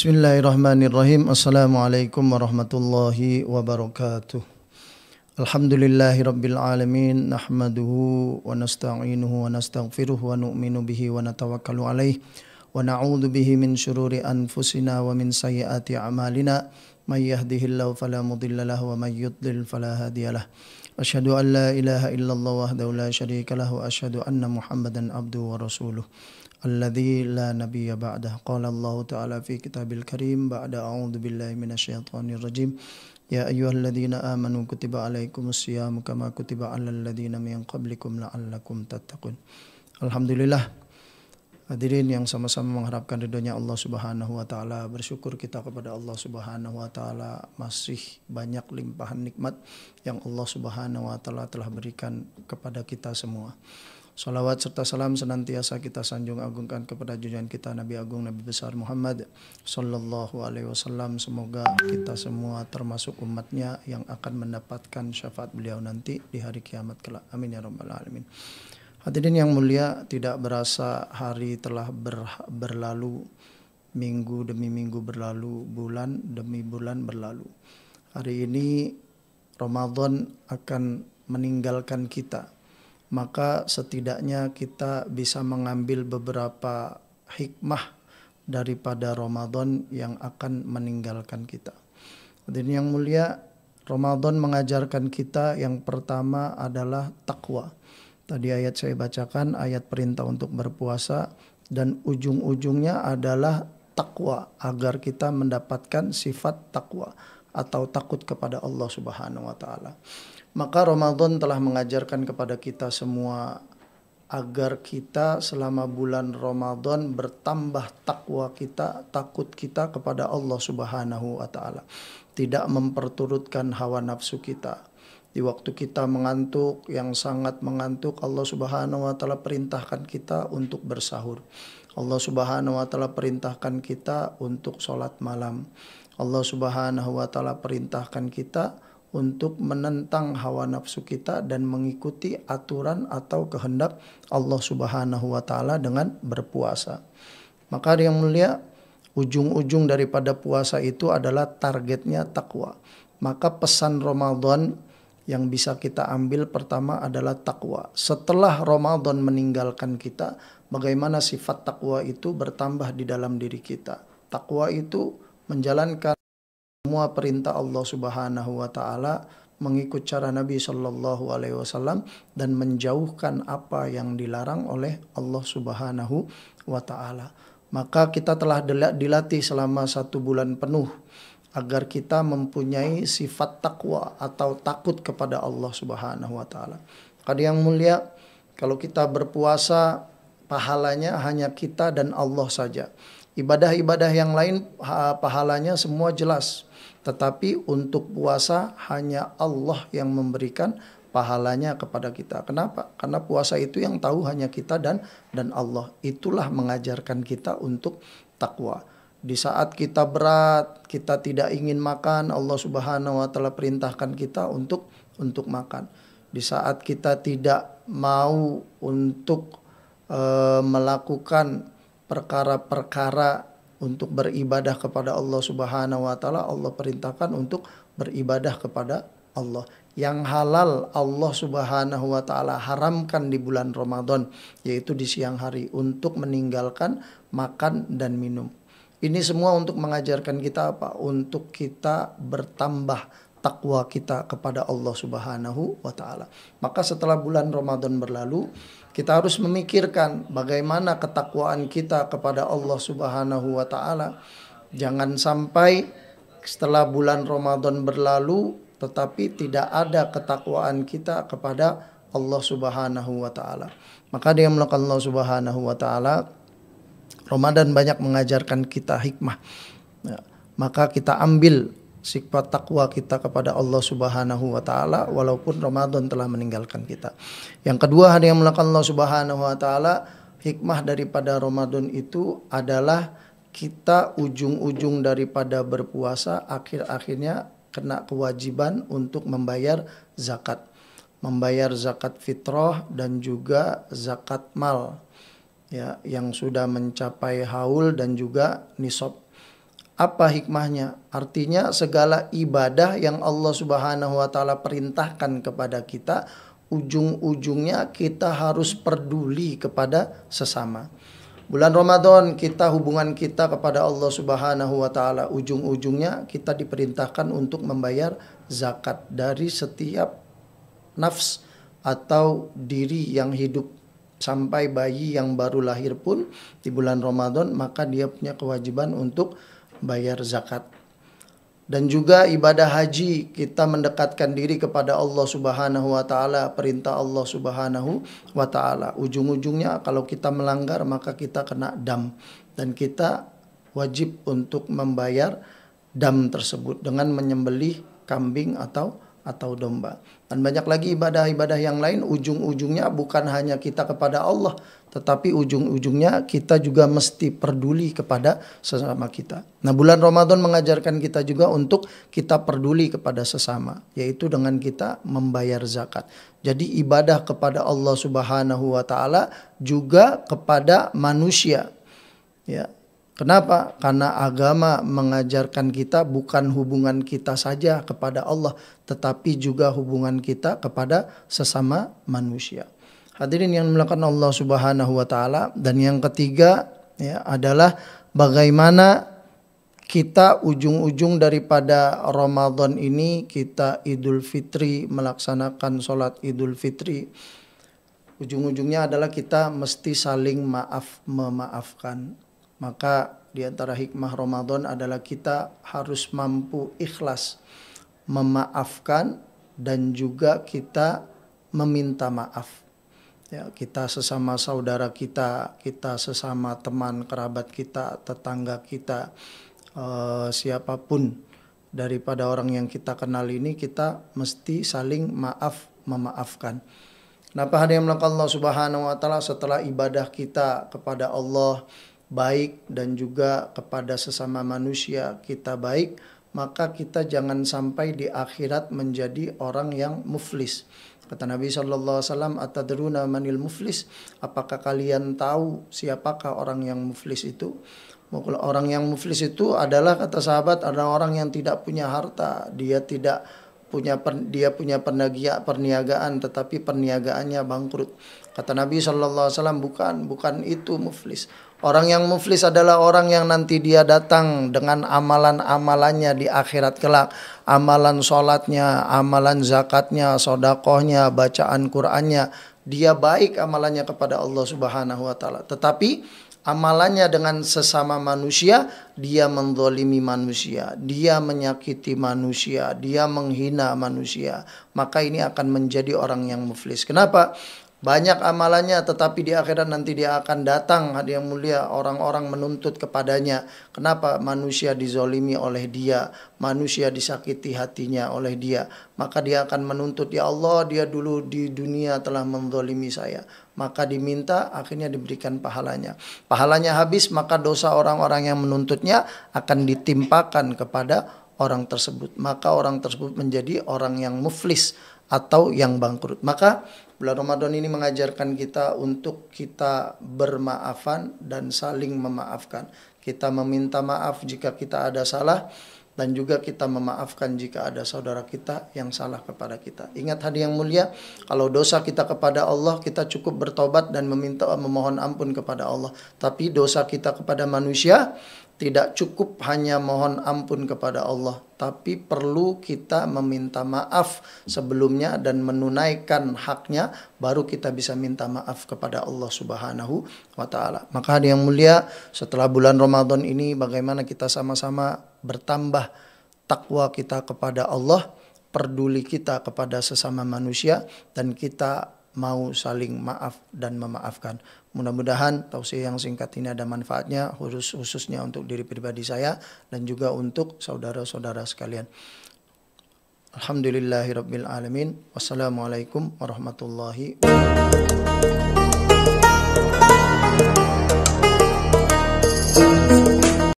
Bismillahirrahmanirrahim. Assalamualaikum warahmatullahi wabarakatuh. Alhamdulillahi rabbil alamin. Nahmaduhu wa nasta'inuhu wa nastaghfiruhu wa nu'minu bihi wa natawakkalu alaih. Wa na'udzu bihi min syururi anfusina wa min sayyiati a'malina. May yahdihillahu fala mudilla lahu wa may yudlil fala hadiyalah. Asyhadu an la ilaha illallah wahdahu la syarika lahu wa asyhadu anna Muhammadan abduhu wa rasuluh. Alladzi la nabiyya ba'dah. Qala Allah Ta'ala fi kitabil karim ba'da a'udzu billahi minasyaitonir rajim. Ya ayyuhalladzina amanu kutiba alaikumus syiyamu kama kutiba 'alal ladzina min qablikum la'allakum tattaqun. Alhamdulillah, hadirin yang sama-sama mengharapkan ridhonya Allah Subhanahu wa taala, bersyukur kita kepada Allah Subhanahu wa taala masih banyak limpahan nikmat yang Allah Subhanahu wa taala telah berikan kepada kita semua. Salawat serta salam senantiasa kita sanjung agungkan kepada junjungan kita Nabi Agung Nabi Besar Muhammad Sallallahu Alaihi Wasallam. Semoga kita semua termasuk umatnya yang akan mendapatkan syafaat beliau nanti di hari kiamat kelak. Amin ya rabbal alamin. Hadirin yang mulia, tidak berasa hari telah berlalu, minggu demi minggu berlalu, bulan demi bulan berlalu. Hari ini Ramadan akan meninggalkan kita. Maka setidaknya kita bisa mengambil beberapa hikmah daripada Ramadan yang akan meninggalkan kita. Dan yang mulia, Ramadan mengajarkan kita yang pertama adalah takwa. Tadi ayat saya bacakan, ayat perintah untuk berpuasa, dan ujung-ujungnya adalah takwa, agar kita mendapatkan sifat takwa atau takut kepada Allah Subhanahu wa taala. Maka Ramadan telah mengajarkan kepada kita semua agar kita selama bulan Ramadan bertambah takwa kita, takut kita kepada Allah Subhanahu wa taala. Tidak memperturutkan hawa nafsu kita. Di waktu kita mengantuk, yang sangat mengantuk, Allah Subhanahu wa taala perintahkan kita untuk bersahur. Allah Subhanahu wa taala perintahkan kita untuk sholat malam. Allah Subhanahu wa taala perintahkan kita untuk menentang hawa nafsu kita dan mengikuti aturan atau kehendak Allah Subhanahu wa taala dengan berpuasa. Maka yang mulia, ujung-ujung daripada puasa itu adalah targetnya takwa. Maka pesan Ramadan yang bisa kita ambil pertama adalah takwa. Setelah Ramadan meninggalkan kita, bagaimana sifat takwa itu bertambah di dalam diri kita. Takwa itu menjalankan semua perintah Allah Subhanahu wa taala, mengikut cara Nabi Sallallahu Alaihi Wasallam, dan menjauhkan apa yang dilarang oleh Allah Subhanahu wa taala. Maka kita telah dilatih selama 1 bulan penuh agar kita mempunyai sifat takwa atau takut kepada Allah Subhanahu wa taala. Maka yang mulia, kalau kita berpuasa, pahalanya hanya kita dan Allah saja. Ibadah-ibadah yang lain pahalanya semua jelas. Tetapi untuk puasa hanya Allah yang memberikan pahalanya kepada kita. Kenapa? Karena puasa itu yang tahu hanya kita dan Allah. Itulah mengajarkan kita untuk takwa. Di saat kita berat, kita tidak ingin makan, Allah Subhanahu wa taala perintahkan kita untuk makan. Di saat kita tidak mau untuk melakukan perkara-perkara untuk beribadah kepada Allah Subhanahu wa taala, Allah perintahkan untuk beribadah kepada Allah. Yang halal Allah Subhanahu wa taala haramkan di bulan Ramadan, yaitu di siang hari, untuk meninggalkan makan dan minum. Ini semua untuk mengajarkan kita apa? Untuk kita bertambah takwa kita kepada Allah Subhanahu wa taala. Maka setelah bulan Ramadan berlalu, kita harus memikirkan bagaimana ketakwaan kita kepada Allah Subhanahu wa taala. Jangan sampai setelah bulan Ramadan berlalu tetapi tidak ada ketakwaan kita kepada Allah Subhanahu wa taala. Maka dia melakukan Allah Subhanahu wa taala, Ramadan banyak mengajarkan kita hikmah. Ya, maka kita ambil sifat takwa kita kepada Allah Subhanahu wa taala walaupun Ramadan telah meninggalkan kita. Yang kedua, hal yang melakukan Allah Subhanahu wa taala, hikmah daripada Ramadan itu adalah kita ujung-ujung daripada berpuasa, akhir-akhirnya kena kewajiban untuk membayar zakat. Membayar zakat fitrah dan juga zakat mal, ya, yang sudah mencapai haul dan juga nisab. Apa hikmahnya? Artinya segala ibadah yang Allah Subhanahu wa taala perintahkan kepada kita, ujung-ujungnya kita harus peduli kepada sesama. Bulan Ramadan hubungan kita kepada Allah Subhanahu wa taala, ujung-ujungnya kita diperintahkan untuk membayar zakat dari setiap nafs atau diri yang hidup. Sampai bayi yang baru lahir pun di bulan Ramadan, maka dia punya kewajiban untuk bayar zakat. Dan juga ibadah haji, kita mendekatkan diri kepada Allah Subhanahu wa taala, perintah Allah Subhanahu wa taala. Ujung-ujungnya kalau kita melanggar maka kita kena dam, dan kita wajib untuk membayar dam tersebut dengan menyembelih kambing atau domba. Dan banyak lagi ibadah-ibadah yang lain, ujung-ujungnya bukan hanya kita kepada Allah, tetapi ujung-ujungnya kita juga mesti peduli kepada sesama kita. Nah, bulan Ramadan mengajarkan kita juga untuk kita peduli kepada sesama, yaitu dengan kita membayar zakat. Jadi ibadah kepada Allah Subhanahu wa taala juga kepada manusia. Ya. Kenapa? Karena agama mengajarkan kita bukan hubungan kita saja kepada Allah, tetapi juga hubungan kita kepada sesama manusia. Hadirin yang dimuliakan Allah Subhanahu wa taala. Dan yang ketiga ya adalah bagaimana kita ujung-ujung daripada Ramadan ini, kita Idul Fitri, melaksanakan sholat Idul Fitri. Ujung-ujungnya adalah kita mesti saling memaafkan. Maka di antara hikmah Ramadan adalah kita harus mampu ikhlas memaafkan dan juga kita meminta maaf. Ya, kita sesama saudara kita, kita sesama teman kerabat kita, tetangga kita, siapapun daripada orang yang kita kenal ini, kita mesti saling memaafkan. Kenapa hadirin Allah Subhanahu wa taala, setelah ibadah kita kepada Allah baik dan juga kepada sesama manusia kita baik, maka kita jangan sampai di akhirat menjadi orang yang muflis. Kata Nabi SAW, atadruna manil muflis? Apakah kalian tahu siapakah orang yang muflis itu? Orang yang muflis itu adalah, kata sahabat, adalah orang yang tidak punya harta, dia punya perniagaan, tetapi perniagaannya bangkrut. Kata Nabi SAW, bukan itu muflis. Orang yang muflis adalah orang yang nanti dia datang dengan amalan-amalannya di akhirat kelak. Amalan sholatnya, amalan zakatnya, sodakohnya, bacaan Qur'annya. Dia baik amalannya kepada Allah Subhanahu wa ta'ala. Tetapi amalannya dengan sesama manusia, dia menzalimi manusia, dia menyakiti manusia, dia menghina manusia. Maka ini akan menjadi orang yang muflis. Kenapa? Banyak amalannya, tetapi di akhirat nanti dia akan datang, hadiah mulia, orang-orang menuntut kepadanya. Kenapa? Manusia dizolimi oleh dia, manusia disakiti hatinya oleh dia. Maka dia akan menuntut, ya Allah, dia dulu di dunia telah menzolimi saya. Maka diminta, akhirnya diberikan pahalanya. Pahalanya habis, maka dosa orang-orang yang menuntutnya akan ditimpakan kepada orang tersebut. Maka orang tersebut menjadi orang yang muflis atau yang bangkrut. Maka bulan Ramadan ini mengajarkan kita untuk kita bermaafan dan saling memaafkan. Kita meminta maaf jika kita ada salah, dan juga kita memaafkan jika ada saudara kita yang salah kepada kita. Ingat hadiah yang mulia, kalau dosa kita kepada Allah, kita cukup bertobat dan memohon ampun kepada Allah. Tapi dosa kita kepada manusia, tidak cukup hanya mohon ampun kepada Allah, tapi perlu kita meminta maaf sebelumnya dan menunaikan haknya, baru kita bisa minta maaf kepada Allah Subhanahu wa ta'ala. Maka hadiah yang mulia, setelah bulan Ramadan ini bagaimana kita sama-sama bertambah takwa kita kepada Allah, peduli kita kepada sesama manusia, dan kita mau saling maaf dan memaafkan. Mudah-mudahan tausiah yang singkat ini ada manfaatnya, khususnya untuk diri pribadi saya dan juga untuk saudara-saudara sekalian. Alhamdulillahirabbil alamin. Wassalamualaikum warahmatullahi wabarakatuh.